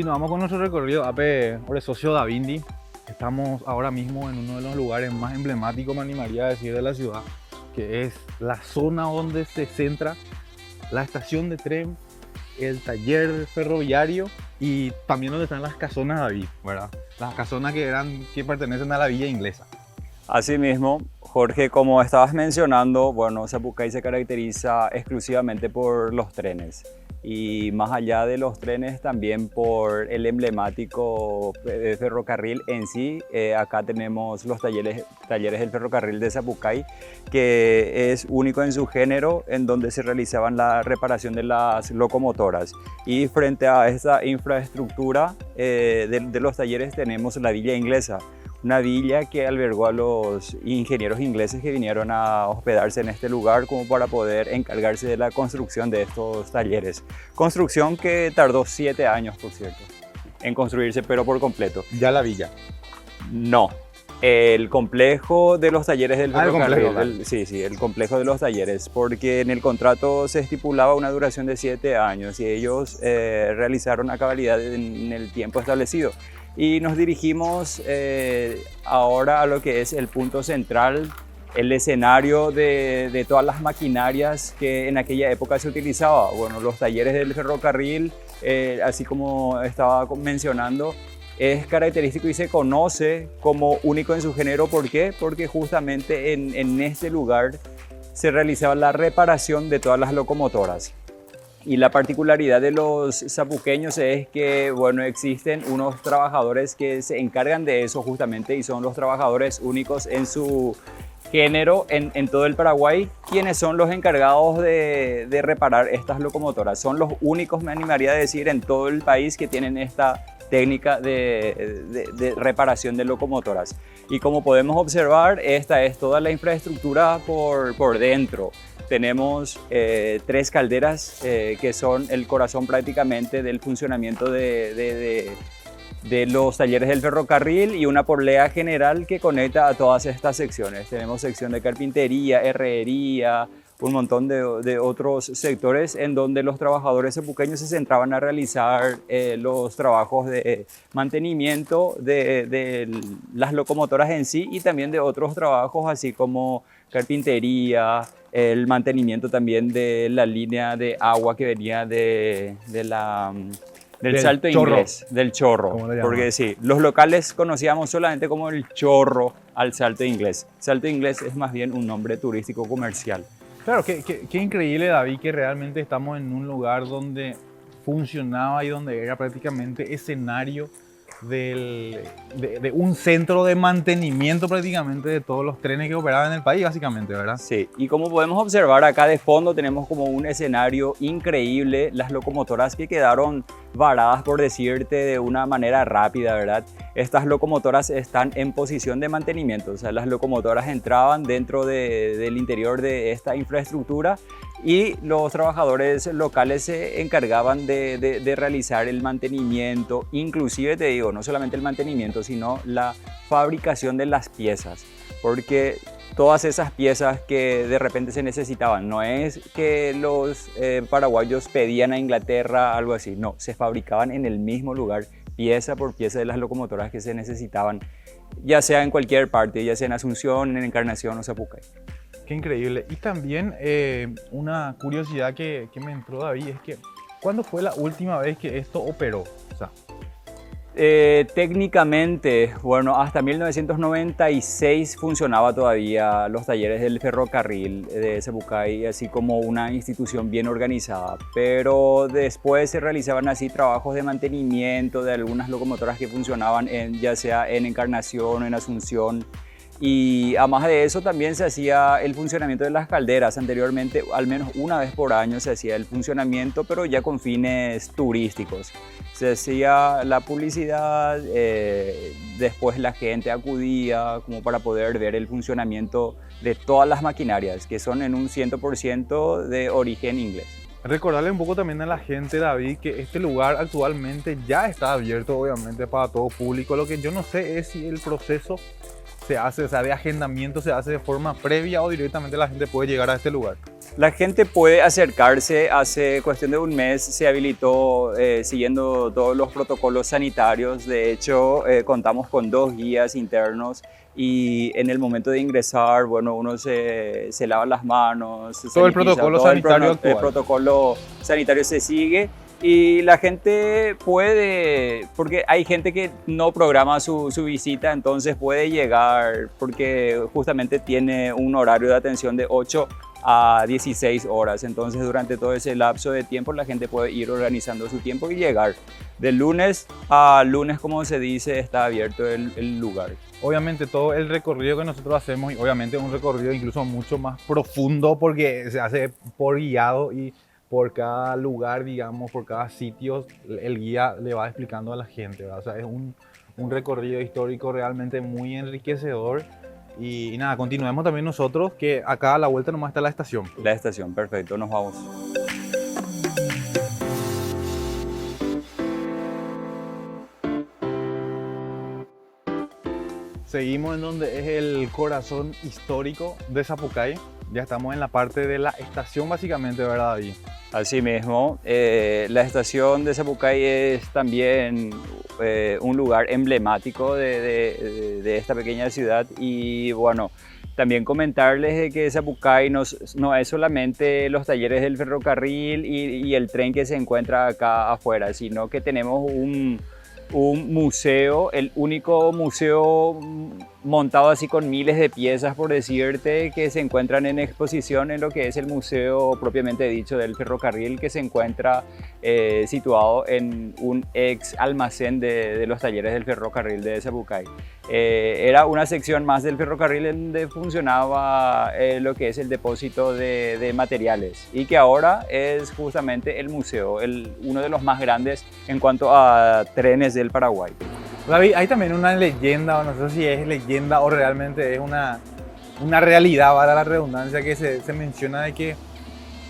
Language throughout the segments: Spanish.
Continuamos con nuestro recorrido por el socio Da Vinci. Estamos ahora mismo en uno de los lugares más emblemáticos, me animaría a decir, de la ciudad, que es la zona donde se centra la estación de tren, el taller ferroviario y también donde están las casonas David, ¿verdad? Las casonas que pertenecen a la villa inglesa. Asimismo, Jorge, como estabas mencionando, bueno, Sapucay se caracteriza exclusivamente por los trenes y más allá de los trenes también por el emblemático ferrocarril en sí. Acá tenemos los talleres del ferrocarril de Sapucay, que es único en su género, en donde se realizaban la reparación de las locomotoras. Y frente a esta infraestructura de los talleres tenemos la villa inglesa, una villa que albergó a los ingenieros ingleses que vinieron a hospedarse en este lugar como para poder encargarse de la construcción de estos talleres. Construcción que tardó 7 años, por cierto, en construirse, pero por completo. Ya la villa. No, el complejo de los talleres del ferrocarril. El complejo, Sí, el complejo de los talleres, porque en el contrato se estipulaba una duración de 7 años y ellos realizaron a cabalidad en el tiempo establecido. Y nos dirigimos ahora a lo que es el punto central, el escenario de todas las maquinarias que en aquella época se utilizaba. Bueno, los talleres del ferrocarril, así como estaba mencionando, es característico y se conoce como único en su género. ¿Por qué? Porque justamente en este lugar se realizaba la reparación de todas las locomotoras. Y la particularidad de los sapuqueños es que, bueno, existen unos trabajadores que se encargan de eso justamente y son los trabajadores únicos en su género en todo el Paraguay, quienes son los encargados de reparar estas locomotoras. Son los únicos, me animaría a decir, en todo el país que tienen esta técnica de reparación de locomotoras. Y como podemos observar, esta es toda la infraestructura por dentro. Tenemos 3 calderas que son el corazón prácticamente del funcionamiento de los talleres del ferrocarril y una polea general que conecta a todas estas secciones. Tenemos sección de carpintería, herrería, un montón de otros sectores en donde los trabajadores sapuqueños se centraban a realizar los trabajos de mantenimiento de las locomotoras en sí y también de otros trabajos así como carpintería, el mantenimiento también de la línea de agua que venía del Salto Inglés, del Chorro, porque sí, los locales conocíamos solamente como el Chorro al Salto Inglés. Salto Inglés es más bien un nombre turístico comercial. Claro, qué increíble, David, que realmente estamos en un lugar donde funcionaba y donde era prácticamente escenario de un centro de mantenimiento prácticamente de todos los trenes que operaban en el país, básicamente, ¿verdad? Sí, y como podemos observar acá de fondo tenemos como un escenario increíble, las locomotoras que quedaron varadas, por decirte de una manera rápida, ¿verdad? Estas locomotoras están en posición de mantenimiento, o sea, las locomotoras entraban dentro del interior de esta infraestructura y los trabajadores locales se encargaban de realizar el mantenimiento, inclusive te digo, no solamente el mantenimiento, sino la fabricación de las piezas, porque todas esas piezas que de repente se necesitaban, no es que los paraguayos pedían a Inglaterra algo así, no, se fabricaban en el mismo lugar, pieza por pieza de las locomotoras que se necesitaban, ya sea en cualquier parte, ya sea en Asunción, en Encarnación o Sapucay. Qué increíble. Y también una curiosidad que me entró, David, es que ¿cuándo fue la última vez que esto operó? O sea, técnicamente, bueno, hasta 1996 funcionaba todavía los talleres del ferrocarril de Sapucay, así como una institución bien organizada, pero después se realizaban así trabajos de mantenimiento de algunas locomotoras que funcionaban ya sea en Encarnación o en Asunción. Y además de eso también se hacía el funcionamiento de las calderas. Anteriormente, al menos una vez por año se hacía el funcionamiento, pero ya con fines turísticos. Se hacía la publicidad, después la gente acudía como para poder ver el funcionamiento de todas las maquinarias, que son en un 100% de origen inglés. Recordarle un poco también a la gente, David, que este lugar actualmente ya está abierto, obviamente, para todo público. Lo que yo no sé es si el proceso se hace, o sea, de agendamiento se hace de forma previa o directamente la gente puede llegar a este lugar. La gente puede acercarse, hace cuestión de un mes se habilitó siguiendo todos los protocolos sanitarios. De hecho, contamos con 2 guías internos y en el momento de ingresar, bueno, uno se lava las manos, se Todo el sanitiza, protocolo todo sanitario el actual. protocolo sanitario se sigue. Y la gente puede, porque hay gente que no programa su visita, entonces puede llegar porque justamente tiene un horario de atención de 8 a 16 horas. Entonces durante todo ese lapso de tiempo la gente puede ir organizando su tiempo y llegar. De lunes a lunes, como se dice, está abierto el lugar. Obviamente todo el recorrido que nosotros hacemos, y obviamente un recorrido incluso mucho más profundo porque se hace por guiado y por cada lugar, digamos, por cada sitio, el guía le va explicando a la gente, ¿verdad? O sea, es un recorrido histórico realmente muy enriquecedor. Y nada, continuemos también nosotros, que acá a la vuelta nomás está la estación. La estación, perfecto, nos vamos. Seguimos en donde es el corazón histórico de Zapucay. Ya estamos en la parte de la estación básicamente, ¿verdad, David? Así mismo, la estación de Zapucay es también un lugar emblemático de esta pequeña ciudad y bueno, también comentarles de que Zapucay no es solamente los talleres del ferrocarril y el tren que se encuentra acá afuera, sino que tenemos un museo, el único museo montado así con miles de piezas, por decirte, que se encuentran en exposición en lo que es el museo propiamente dicho del ferrocarril, que se encuentra situado en un ex almacén de los talleres del ferrocarril de Zapucay. Era una sección más del ferrocarril donde funcionaba lo que es el depósito de materiales y que ahora es justamente el museo, uno de los más grandes en cuanto a trenes del Paraguay. David, hay también una leyenda, o no sé si es leyenda o realmente es una realidad, para la redundancia, que se menciona de que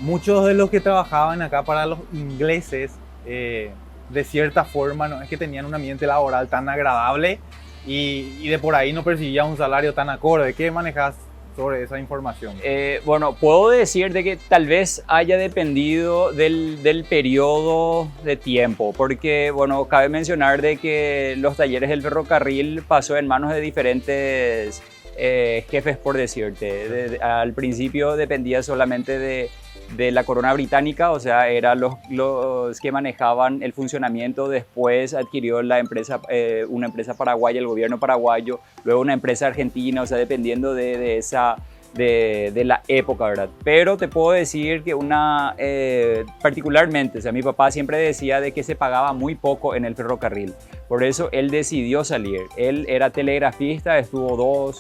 muchos de los que trabajaban acá para los ingleses, de cierta forma, no es que tenían un ambiente laboral tan agradable y de por ahí no percibían un salario tan acorde. ¿Qué manejas sobre esa información? Bueno, puedo decir de que tal vez haya dependido del periodo de tiempo, porque bueno, cabe mencionar de que los talleres del ferrocarril pasó en manos de diferentes jefes, por decirte. Al principio dependía solamente de la corona británica, o sea, eran los que manejaban el funcionamiento. Después adquirió la empresa, una empresa paraguaya, el gobierno paraguayo, luego una empresa argentina, o sea, dependiendo de la época, ¿verdad? Pero te puedo decir que particularmente, o sea, mi papá siempre decía de que se pagaba muy poco en el ferrocarril, por eso él decidió salir. Él era telegrafista, estuvo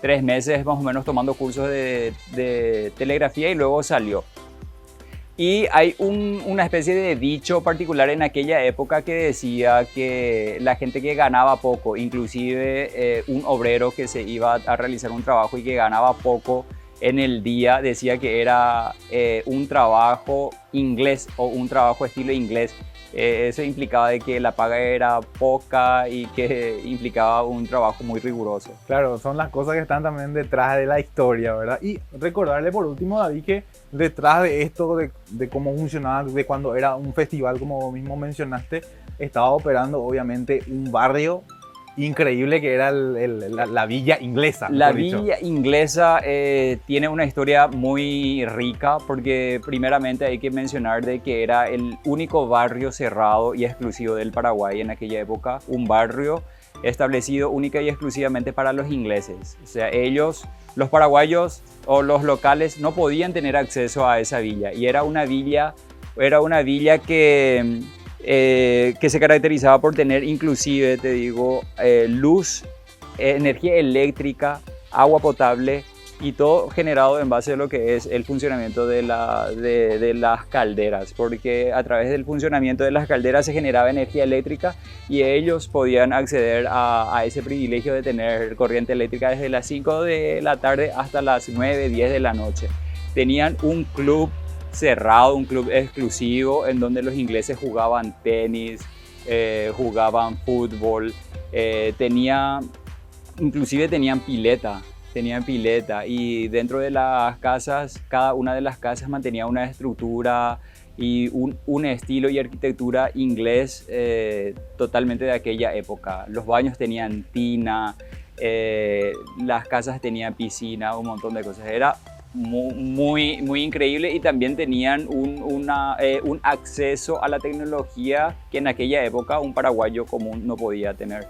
2-3 meses más o menos tomando cursos de telegrafía y luego salió. Y hay una especie de dicho particular en aquella época que decía que la gente que ganaba poco, inclusive un obrero que se iba a realizar un trabajo y que ganaba poco en el día, decía que era un trabajo inglés o un trabajo estilo inglés. Eso implicaba de que la paga era poca y que implicaba un trabajo muy riguroso. Claro, son las cosas que están también detrás de la historia, ¿verdad? Y recordarle por último, David, que detrás de esto, de cómo funcionaba, de cuando era un festival, como mismo mencionaste, estaba operando obviamente un barrio increíble que era la Villa Inglesa. La Villa Inglesa tiene una historia muy rica porque primeramente hay que mencionar de que era el único barrio cerrado y exclusivo del Paraguay en aquella época, un barrio establecido única y exclusivamente para los ingleses. O sea, ellos, los paraguayos o los locales, no podían tener acceso a esa villa y era una villa que se caracterizaba por tener inclusive, te digo, luz, energía eléctrica, agua potable y todo generado en base a lo que es el funcionamiento de las calderas, porque a través del funcionamiento de las calderas se generaba energía eléctrica y ellos podían acceder a ese privilegio de tener corriente eléctrica desde las 5 de la tarde hasta las 9, 10 de la noche. Tenían un club cerrado, un club exclusivo en donde los ingleses jugaban tenis, jugaban fútbol, inclusive tenían pileta tenían pileta y dentro de las casas, cada una de las casas mantenía una estructura y un estilo y arquitectura inglés totalmente de aquella época. Los baños tenían tina, las casas tenían piscina, un montón de cosas. Era muy increíble y también tenían un acceso a la tecnología que en aquella época un paraguayo común no podía tener.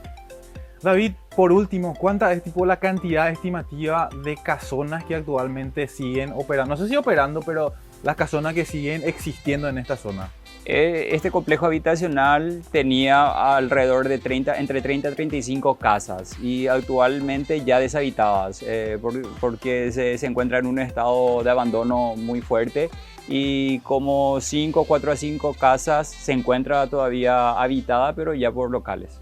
David, por último, ¿cuánta es tipo la cantidad estimativa de casonas que actualmente siguen operando? No sé si operando, pero las casonas que siguen existiendo en esta zona. Este complejo habitacional tenía alrededor de entre 30 y 35 casas y actualmente ya deshabitadas porque se encuentra en un estado de abandono muy fuerte y como 4 a 5 casas se encuentra todavía habitada pero ya por locales.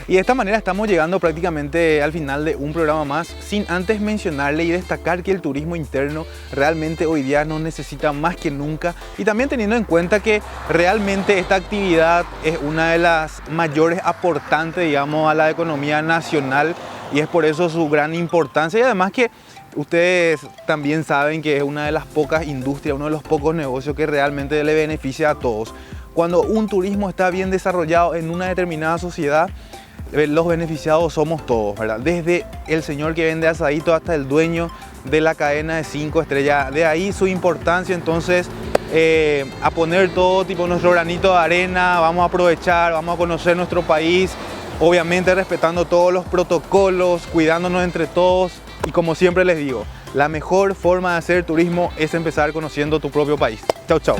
Y de esta manera estamos llegando prácticamente al final de un programa más, sin antes mencionarle y destacar que el turismo interno realmente hoy día nos necesita más que nunca, y también teniendo en cuenta que realmente esta actividad es una de las mayores aportantes, digamos, a la economía nacional, y es por eso su gran importancia, y además que ustedes también saben que es una de las pocas industrias, uno de los pocos negocios que realmente le beneficia a todos. Cuando un turismo está bien desarrollado en una determinada sociedad, los beneficiados somos todos, ¿verdad? Desde el señor que vende asadito hasta el dueño de la cadena de 5 estrellas. De ahí su importancia, entonces, a poner todo tipo nuestro granito de arena, vamos a aprovechar, vamos a conocer nuestro país, obviamente respetando todos los protocolos, cuidándonos entre todos, y como siempre les digo, la mejor forma de hacer turismo es empezar conociendo tu propio país. Chau, chau.